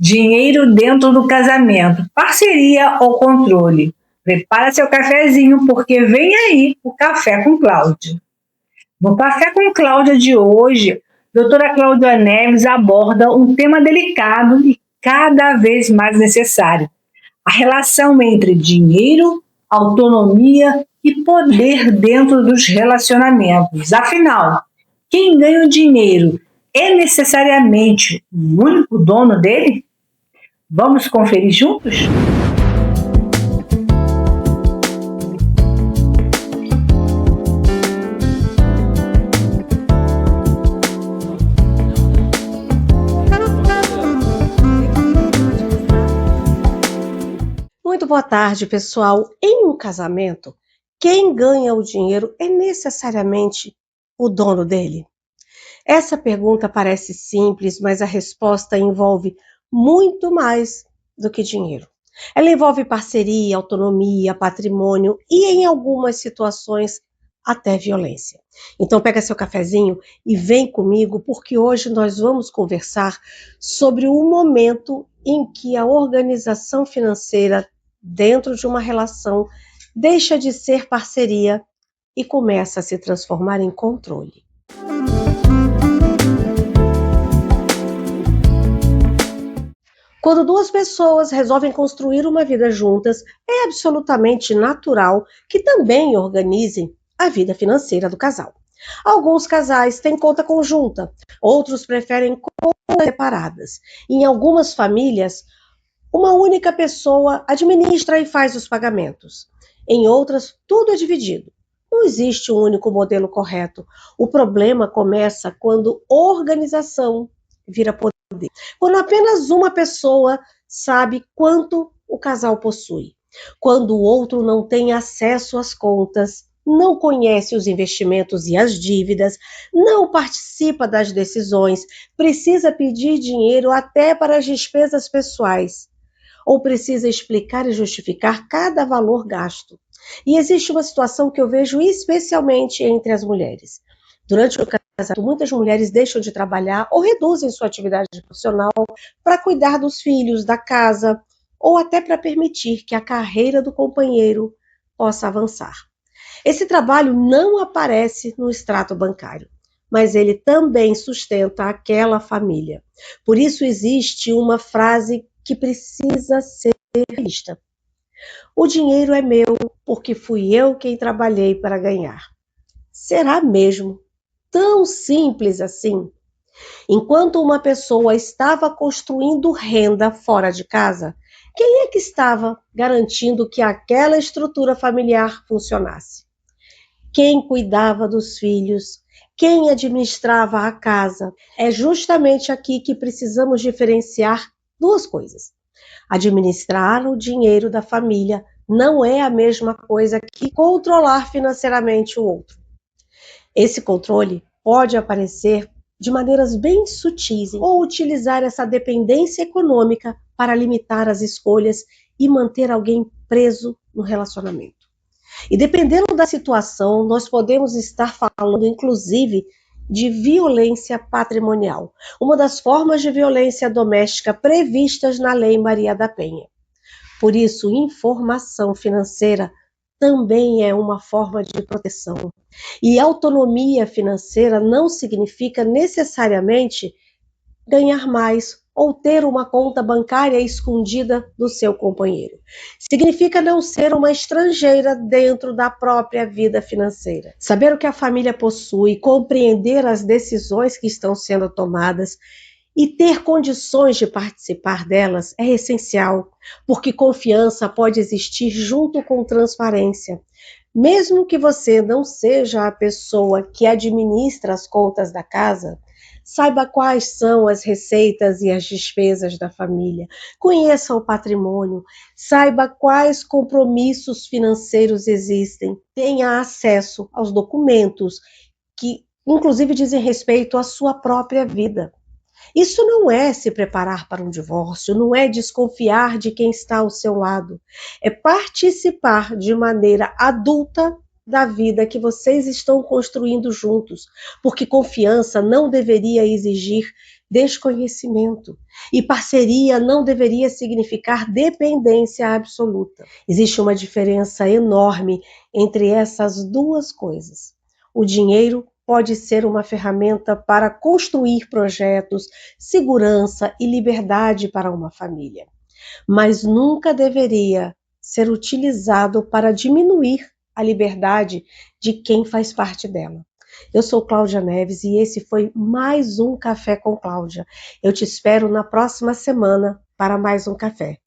Dinheiro dentro do casamento, parceria ou controle? Prepara seu cafezinho, porque vem aí o Café com Cláudia. No Café com Cláudia de hoje, doutora Cláudia Neves aborda um tema delicado e cada vez mais necessário: a relação entre dinheiro, autonomia e poder dentro dos relacionamentos. Afinal, quem ganha o dinheiro é necessariamente o único dono dele? Vamos conferir juntos? Muito boa tarde, pessoal. Em um casamento, quem ganha o dinheiro é necessariamente o dono dele? Essa pergunta parece simples, mas a resposta envolve muito mais do que dinheiro. Ela envolve parceria, autonomia, patrimônio e, em algumas situações, até violência. Então pega seu cafezinho e vem comigo, porque hoje nós vamos conversar sobre o momento em que a organização financeira dentro de uma relação deixa de ser parceria e começa a se transformar em controle. Quando duas pessoas resolvem construir uma vida juntas, é absolutamente natural que também organizem a vida financeira do casal. Alguns casais têm conta conjunta, outros preferem contas separadas. Em algumas famílias, uma única pessoa administra e faz os pagamentos. Em outras, tudo é dividido. Não existe um único modelo correto. O problema começa quando organização vira poder. Quando apenas uma pessoa sabe quanto o casal possui. Quando o outro não tem acesso às contas, não conhece os investimentos e as dívidas, não participa das decisões, precisa pedir dinheiro até para as despesas pessoais, ou precisa explicar e justificar cada valor gasto. E existe uma situação que eu vejo especialmente entre as mulheres. Durante o casamento, muitas mulheres deixam de trabalhar ou reduzem sua atividade profissional para cuidar dos filhos, da casa, ou até para permitir que a carreira do companheiro possa avançar. Esse trabalho não aparece no extrato bancário, mas ele também sustenta aquela família. Por isso existe uma frase que precisa ser vista. O dinheiro é meu porque fui eu quem trabalhei para ganhar. Será mesmo tão simples assim? Enquanto uma pessoa estava construindo renda fora de casa, quem é que estava garantindo que aquela estrutura familiar funcionasse? Quem cuidava dos filhos? Quem administrava a casa? É justamente aqui que precisamos diferenciar duas coisas. Administrar o dinheiro da família não é a mesma coisa que controlar financeiramente o outro. Esse controle pode aparecer de maneiras bem sutis ou utilizar essa dependência econômica para limitar as escolhas e manter alguém preso no relacionamento. E dependendo da situação, nós podemos estar falando, inclusive, de violência patrimonial, uma das formas de violência doméstica previstas na Lei Maria da Penha. Por isso, informação financeira também é uma forma de proteção. E autonomia financeira não significa necessariamente ganhar mais ou ter uma conta bancária escondida do seu companheiro. Significa não ser uma estrangeira dentro da própria vida financeira. Saber o que a família possui, compreender as decisões que estão sendo tomadas e ter condições de participar delas é essencial, porque confiança pode existir junto com transparência. Mesmo que você não seja a pessoa que administra as contas da casa, saiba quais são as receitas e as despesas da família, conheça o patrimônio, saiba quais compromissos financeiros existem, tenha acesso aos documentos que, inclusive, dizem respeito à sua própria vida. Isso não é se preparar para um divórcio, não é desconfiar de quem está ao seu lado, é participar de maneira adulta da vida que vocês estão construindo juntos, porque confiança não deveria exigir desconhecimento e parceria não deveria significar dependência absoluta. Existe uma diferença enorme entre essas duas coisas. O dinheiro pode ser uma ferramenta para construir projetos, segurança e liberdade para uma família, mas nunca deveria ser utilizado para diminuir a liberdade de quem faz parte dela. Eu sou Cláudia Neves e esse foi mais um Café com Cláudia. Eu te espero na próxima semana para mais um café.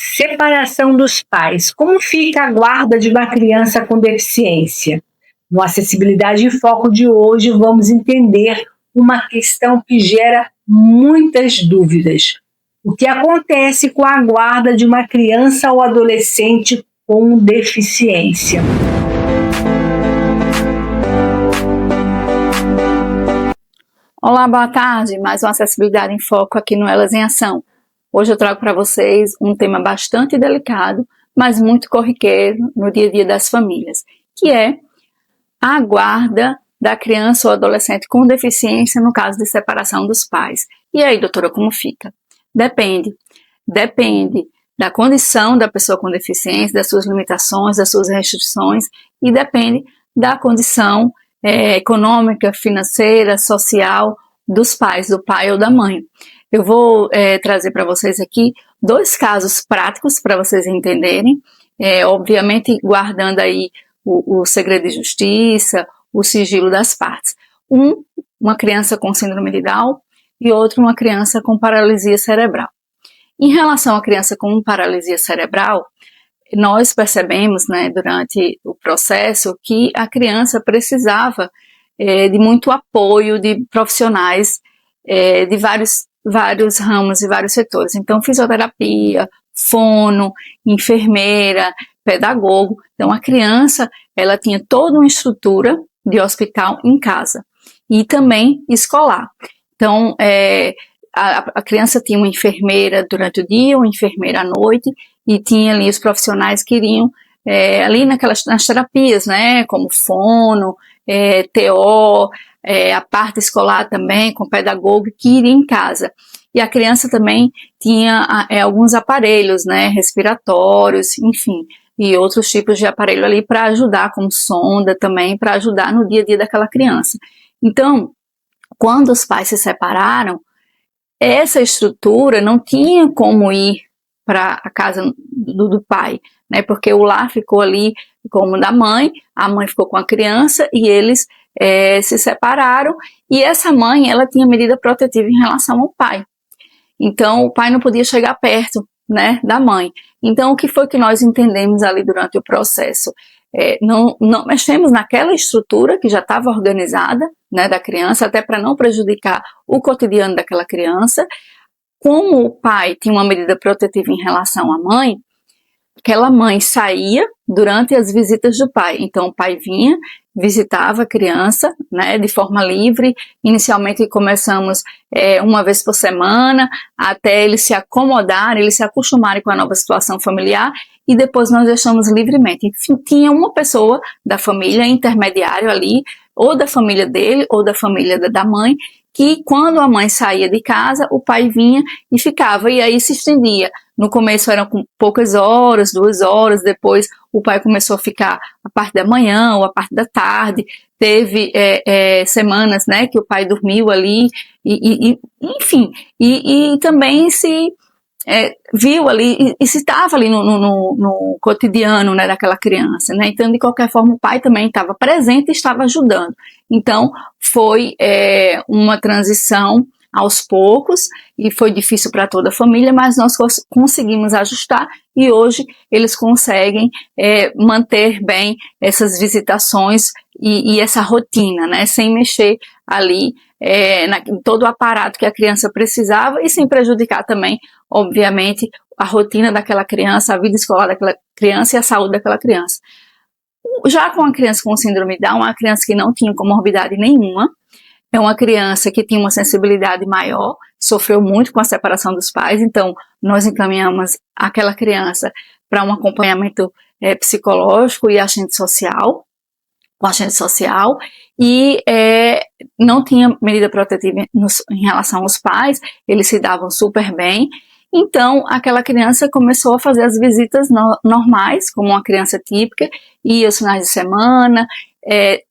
Separação dos pais. Como fica a guarda de uma criança com deficiência? No Acessibilidade em Foco de hoje, vamos entender uma questão que gera muitas dúvidas. O que acontece com a guarda de uma criança ou adolescente com deficiência? Olá, boa tarde. Mais uma Acessibilidade em Foco aqui no Elas em Ação. Hoje eu trago para vocês um tema bastante delicado, mas muito corriqueiro no dia a dia das famílias, que é a guarda da criança ou adolescente com deficiência no caso de separação dos pais. E aí, doutora, como fica? Depende da condição da pessoa com deficiência, das suas limitações, das suas restrições, e depende da condição econômica, financeira, social dos pais, do pai ou da mãe. Eu vou trazer para vocês aqui 2 casos práticos para vocês entenderem, obviamente guardando aí o segredo de justiça, o sigilo das partes. Uma criança com síndrome de Down e outro, uma criança com paralisia cerebral. Em relação à criança com paralisia cerebral, nós percebemos, né, durante o processo que a criança precisava de muito apoio de profissionais de vários ramos e vários setores. Então, fisioterapia, fono, enfermeira, pedagogo. Então, a criança, ela tinha toda uma estrutura de hospital em casa e também escolar. Então, a criança tinha uma enfermeira durante o dia, uma enfermeira à noite, e tinha ali os profissionais que iriam ali nas terapias, né, como fono, TO, a parte escolar também, com pedagogo, que iria em casa. E a criança também tinha alguns aparelhos, né, respiratórios, enfim, e outros tipos de aparelho ali para ajudar, como sonda também, para ajudar no dia a dia daquela criança. Então, quando os pais se separaram, essa estrutura não tinha como ir para a casa do pai, né, porque o lar ficou ali como da mãe, a mãe ficou com a criança e eles se separaram, e essa mãe, ela tinha medida protetiva em relação ao pai. Então, o pai não podia chegar perto, né, da mãe. Então, o que foi que nós entendemos ali durante o processo? Não mexemos naquela estrutura que já estava organizada, né, da criança, até para não prejudicar o cotidiano daquela criança. Como o pai tinha uma medida protetiva em relação à mãe, aquela mãe saía durante as visitas do pai. Então, o pai vinha, visitava a criança, né, de forma livre. Inicialmente, começamos uma vez por semana, até eles se acomodarem, eles se acostumarem com a nova situação familiar, e depois nós deixamos livremente. Enfim, tinha uma pessoa da família, intermediário ali, ou da família dele, ou da família da mãe, que quando a mãe saía de casa, o pai vinha e ficava, e aí se estendia. No começo eram com poucas horas, 2 horas, depois o pai começou a ficar a parte da manhã ou a parte da tarde. Teve semanas, né, que o pai dormiu ali, enfim, e também se viu ali e se estava ali no cotidiano, né, daquela criança, né? Então, de qualquer forma, o pai também estava presente e estava ajudando. Então, foi uma transição aos poucos e foi difícil para toda a família, mas nós conseguimos ajustar e hoje eles conseguem manter bem essas visitações e essa rotina, né, sem mexer ali em todo o aparato que a criança precisava e sem prejudicar também, obviamente, a rotina daquela criança, a vida escolar daquela criança e a saúde daquela criança. Já com a criança com síndrome Down, uma criança que não tinha comorbidade nenhuma, é uma criança que tinha uma sensibilidade maior, sofreu muito com a separação dos pais, então nós encaminhamos aquela criança para um acompanhamento psicológico e assistente social, com assistente social, e não tinha medida protetiva em relação aos pais, eles se davam super bem. Então, aquela criança começou a fazer as visitas normais, como uma criança típica, ia aos finais de semana,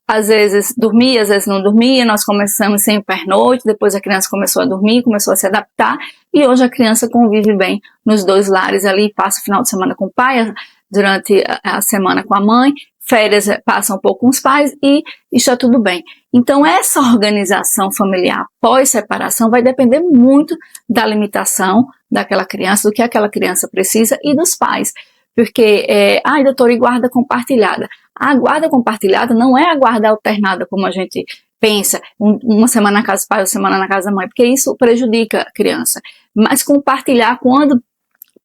às vezes dormia, às vezes não dormia, nós começamos sempre pernoite, depois a criança começou a dormir, começou a se adaptar, e hoje a criança convive bem nos dois lares ali, passa o final de semana com o pai, durante a semana com a mãe, férias passa um pouco com os pais e está tudo bem. Então, essa organização familiar pós-separação vai depender muito da limitação daquela criança, do que aquela criança precisa e dos pais. Porque, doutora, e guarda compartilhada? A guarda compartilhada não é a guarda alternada, como a gente pensa, uma semana na casa do pai, outra semana na casa da mãe, porque isso prejudica a criança. Mas compartilhar quando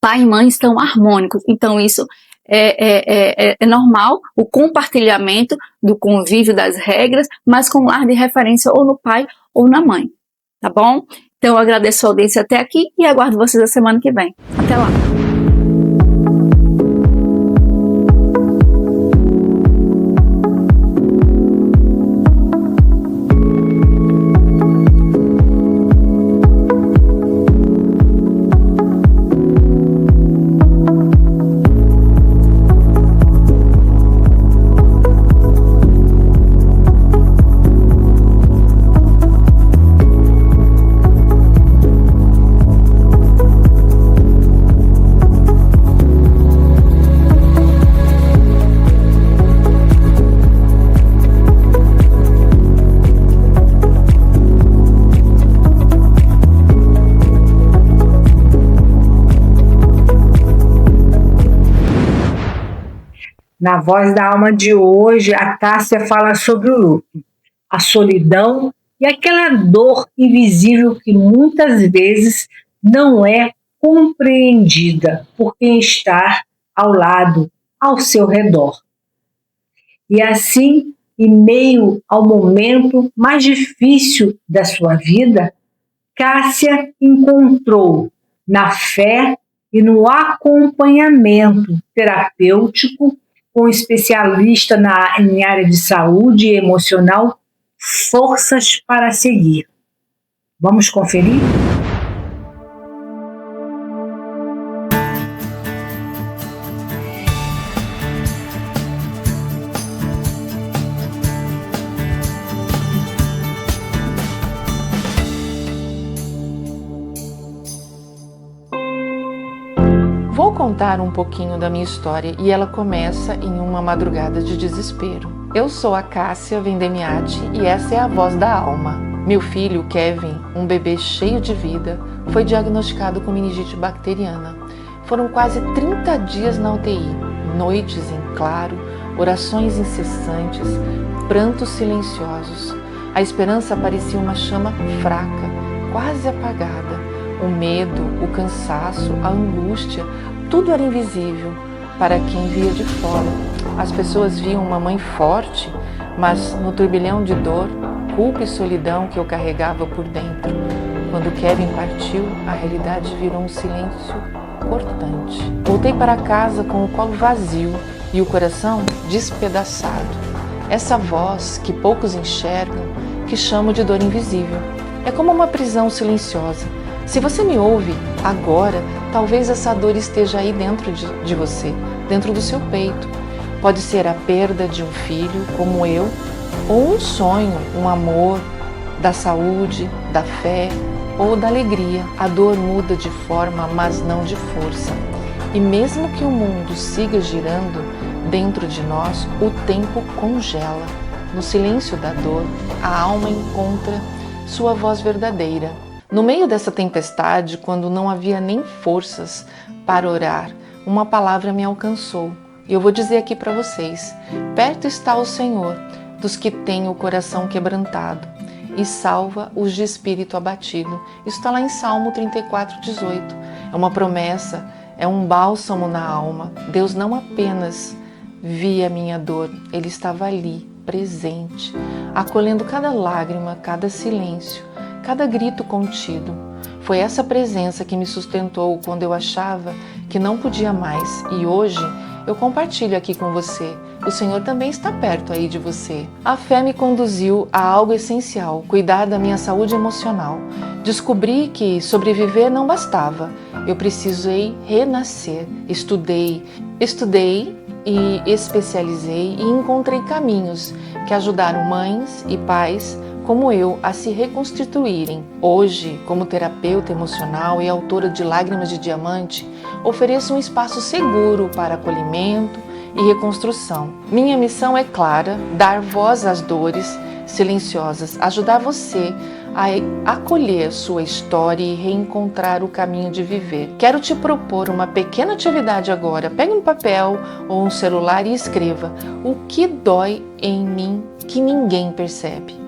pai e mãe estão harmônicos. Então, isso é normal, o compartilhamento do convívio das regras, mas com lar de referência ou no pai ou na mãe, tá bom? Então eu agradeço a audiência até aqui e aguardo vocês a semana que vem. Até lá! Na Voz da Alma de hoje, a Cássia fala sobre o luto, a solidão e aquela dor invisível que muitas vezes não é compreendida por quem está ao lado, ao seu redor. E assim, em meio ao momento mais difícil da sua vida, Cássia encontrou na fé e no acompanhamento terapêutico com um especialista em área de saúde emocional, forças para seguir. Vamos conferir? Vou contar um pouquinho da minha história e ela começa em uma madrugada de desespero. Eu sou a Cássia Vendemiati e essa é a Voz da Alma. Meu filho, Kevin, um bebê cheio de vida, foi diagnosticado com meningite bacteriana. Foram quase 30 dias na UTI, noites em claro, orações incessantes, prantos silenciosos. A esperança parecia uma chama fraca, quase apagada. O medo, o cansaço, a angústia, tudo era invisível para quem via de fora. As pessoas viam uma mãe forte, mas no turbilhão de dor, culpa e solidão que eu carregava por dentro. Quando Kevin partiu, a realidade virou um silêncio cortante. Voltei para casa com o colo vazio e o coração despedaçado. Essa voz que poucos enxergam, que chamo de dor invisível. É como uma prisão silenciosa. Se você me ouve agora, talvez essa dor esteja aí dentro de você, dentro do seu peito. Pode ser a perda de um filho, como eu, ou um sonho, um amor, da saúde, da fé, ou da alegria. A dor muda de forma, mas não de força. E mesmo que o mundo siga girando dentro de nós, o tempo congela. No silêncio da dor, a alma encontra sua voz verdadeira. No meio dessa tempestade, quando não havia nem forças para orar, uma palavra me alcançou. E eu vou dizer aqui para vocês: perto está o Senhor dos que têm o coração quebrantado e salva os de espírito abatido. Isso está lá em Salmo 34:18. É uma promessa, é um bálsamo na alma. Deus não apenas via a minha dor, Ele estava ali, presente, acolhendo cada lágrima, cada silêncio, cada grito contido. Foi essa presença que me sustentou quando eu achava que não podia mais. E hoje eu compartilho aqui com você. O Senhor também está perto aí de você. A fé me conduziu a algo essencial, cuidar da minha saúde emocional. Descobri que sobreviver não bastava. Eu precisei renascer. Estudei e especializei e encontrei caminhos que ajudaram mães e pais como eu a se reconstituírem. Hoje, como terapeuta emocional e autora de Lágrimas de Diamante, ofereço um espaço seguro para acolhimento e reconstrução. Minha missão é clara: dar voz às dores silenciosas, ajudar você a acolher sua história e reencontrar o caminho de viver. Quero te propor uma pequena atividade agora. Pegue um papel ou um celular e escreva: o que dói em mim que ninguém percebe.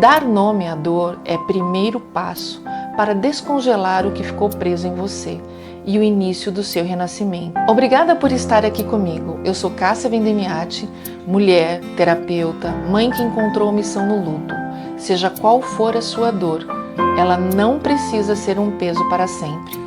Dar nome à dor é primeiro passo para descongelar o que ficou preso em você e o início do seu renascimento. Obrigada por estar aqui comigo. Eu sou Cássia Vendemiati, mulher, terapeuta, mãe que encontrou missão no luto. Seja qual for a sua dor, ela não precisa ser um peso para sempre.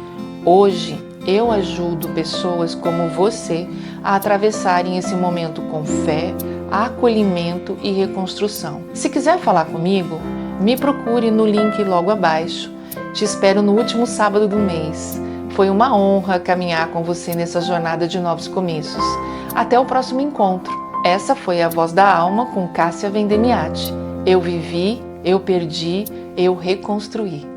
Hoje, eu ajudo pessoas como você a atravessarem esse momento com fé, acolhimento e reconstrução. Se quiser falar comigo, me procure no link logo abaixo. Te espero no último sábado do mês. Foi uma honra caminhar com você nessa jornada de novos começos. Até o próximo encontro. Essa foi a Voz da Alma com Cássia Vendemiati. Eu vivi, eu perdi, eu reconstruí.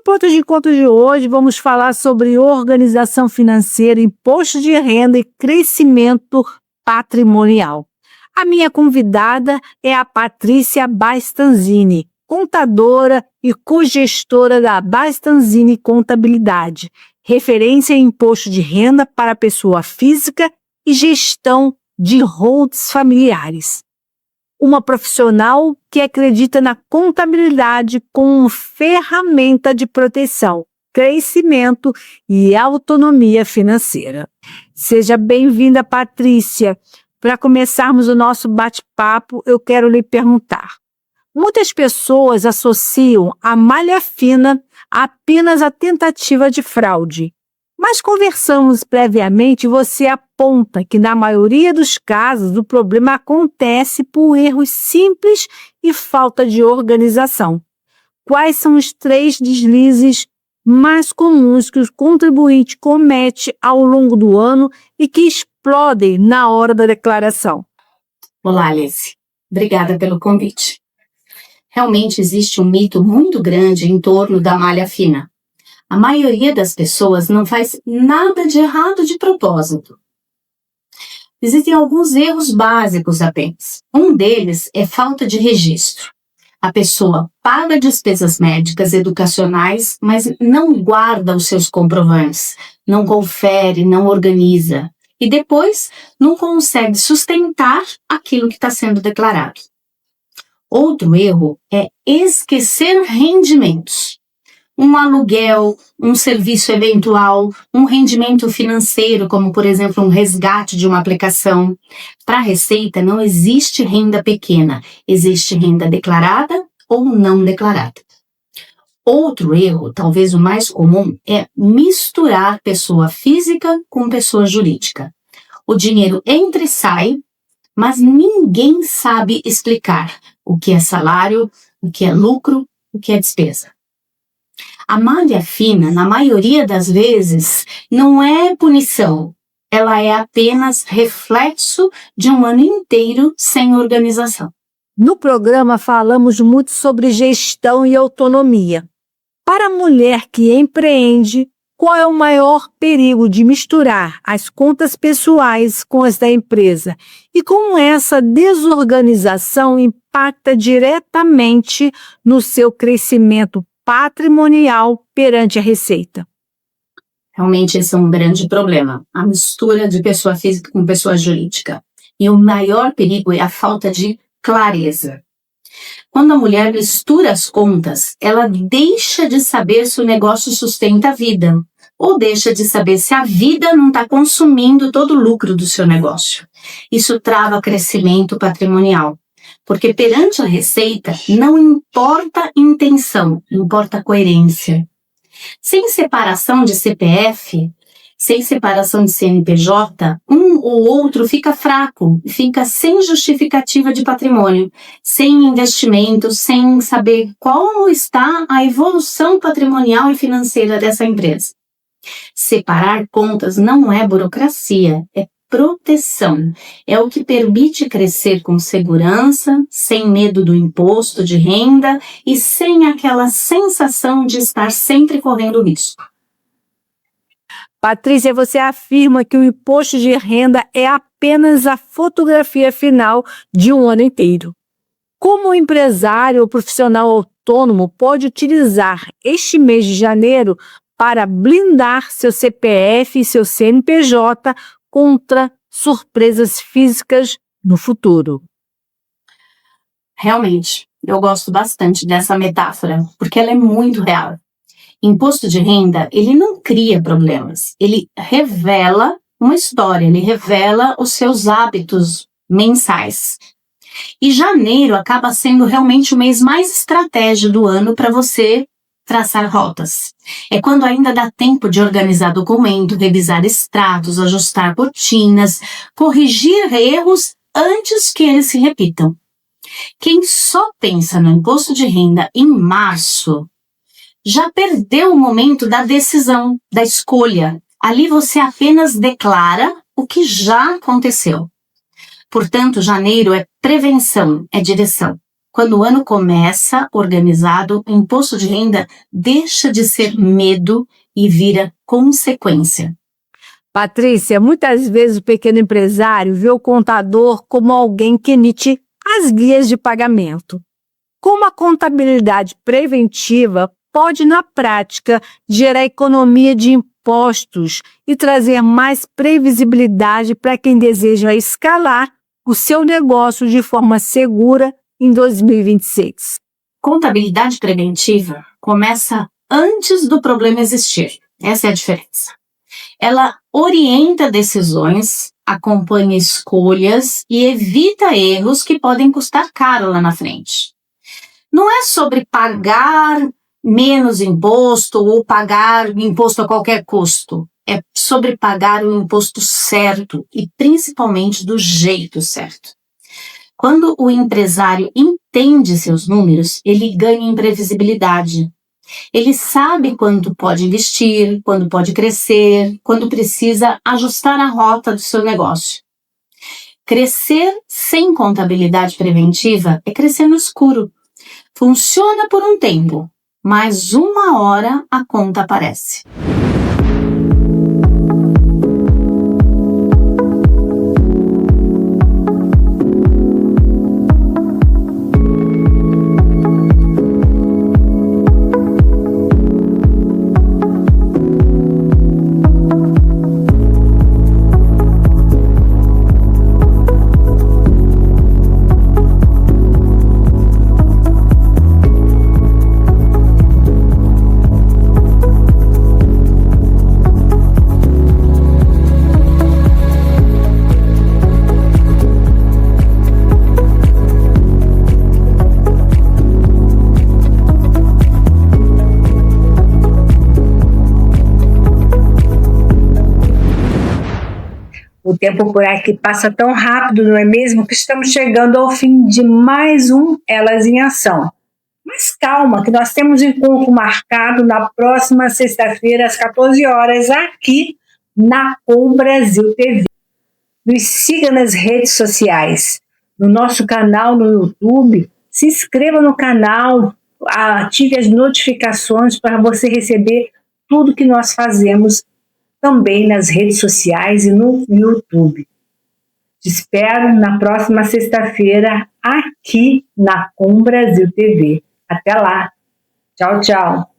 Ponto de encontro de hoje, vamos falar sobre organização financeira, imposto de renda e crescimento patrimonial. A minha convidada é a Patrícia Bastanzini, contadora e cogestora da Bastanzini Contabilidade, referência em imposto de renda para pessoa física e gestão de holdings familiares. Uma profissional que acredita na contabilidade como ferramenta de proteção, crescimento e autonomia financeira. Seja bem-vinda, Patrícia. Para começarmos o nosso bate-papo, eu quero lhe perguntar. Muitas pessoas associam a malha fina apenas à tentativa de fraude. Mas conversamos previamente e você aponta que na maioria dos casos o problema acontece por erros simples e falta de organização. Quais são os 3 deslizes mais comuns que o contribuinte comete ao longo do ano e que explodem na hora da declaração? Olá, Alice. Obrigada pelo convite. Realmente existe um mito muito grande em torno da malha fina. A maioria das pessoas não faz nada de errado de propósito. Existem alguns erros básicos apenas. Um deles é falta de registro. A pessoa paga despesas médicas, educacionais, mas não guarda os seus comprovantes, não confere, não organiza. E depois não consegue sustentar aquilo que está sendo declarado. Outro erro é esquecer rendimentos. Um aluguel, um serviço eventual, um rendimento financeiro, como por exemplo um resgate de uma aplicação. Para a Receita não existe renda pequena, existe renda declarada ou não declarada. Outro erro, talvez o mais comum, é misturar pessoa física com pessoa jurídica. O dinheiro entra e sai, mas ninguém sabe explicar o que é salário, o que é lucro, o que é despesa. A malha fina, na maioria das vezes, não é punição. Ela é apenas reflexo de um ano inteiro sem organização. No programa falamos muito sobre gestão e autonomia. Para a mulher que empreende, qual é o maior perigo de misturar as contas pessoais com as da empresa? E como essa desorganização impacta diretamente no seu crescimento patrimonial perante a Receita? Realmente esse é um grande problema, a mistura de pessoa física com pessoa jurídica. E o maior perigo é a falta de clareza. Quando a mulher mistura as contas, ela deixa de saber se o negócio sustenta a vida, ou deixa de saber se a vida não está consumindo todo o lucro do seu negócio. Isso trava crescimento patrimonial. Porque perante a Receita, não importa intenção, importa coerência. Sem separação de CPF, sem separação de CNPJ, um ou outro fica fraco, fica sem justificativa de patrimônio, sem investimento, sem saber como está a evolução patrimonial e financeira dessa empresa. Separar contas não é burocracia, é proteção. É o que permite crescer com segurança, sem medo do imposto de renda e sem aquela sensação de estar sempre correndo risco. Patrícia, você afirma que o imposto de renda é apenas a fotografia final de um ano inteiro. Como o empresário ou profissional autônomo pode utilizar este mês de janeiro para blindar seu CPF e seu CNPJ contra surpresas físicas no futuro? Realmente, eu gosto bastante dessa metáfora, porque ela é muito real. Imposto de renda, ele não cria problemas, ele revela uma história, ele revela os seus hábitos mensais. E janeiro acaba sendo realmente o mês mais estratégico do ano para você traçar rotas. É quando ainda dá tempo de organizar documento, revisar extratos, ajustar rotinas, corrigir erros antes que eles se repitam. Quem só pensa no imposto de renda em março já perdeu o momento da decisão, da escolha. Ali você apenas declara o que já aconteceu. Portanto, janeiro é prevenção, é direção. Quando o ano começa organizado, o imposto de renda deixa de ser medo e vira consequência. Patrícia, muitas vezes o pequeno empresário vê o contador como alguém que emite as guias de pagamento. Como a contabilidade preventiva pode, na prática, gerar economia de impostos e trazer mais previsibilidade para quem deseja escalar o seu negócio de forma segura em 2026. Contabilidade preventiva começa antes do problema existir. Essa é a diferença. Ela orienta decisões, acompanha escolhas e evita erros que podem custar caro lá na frente. Não é sobre pagar menos imposto ou pagar imposto a qualquer custo. É sobre pagar o imposto certo e principalmente do jeito certo. Quando o empresário entende seus números, ele ganha em previsibilidade. Ele sabe quando pode investir, quando pode crescer, quando precisa ajustar a rota do seu negócio. Crescer sem contabilidade preventiva é crescer no escuro. Funciona por um tempo, mas uma hora a conta aparece. O tempo por aqui passa tão rápido, não é mesmo? Que estamos chegando ao fim de mais um Elas em Ação. Mas calma, que nós temos encontro marcado na próxima sexta-feira, às 14 horas, aqui na Com Brasil TV. Nos siga nas redes sociais, no nosso canal no YouTube, se inscreva no canal, ative as notificações para você receber tudo que nós fazemos também nas redes sociais e no YouTube. Te espero na próxima sexta-feira aqui na Com Brasil TV. Até lá. Tchau, tchau.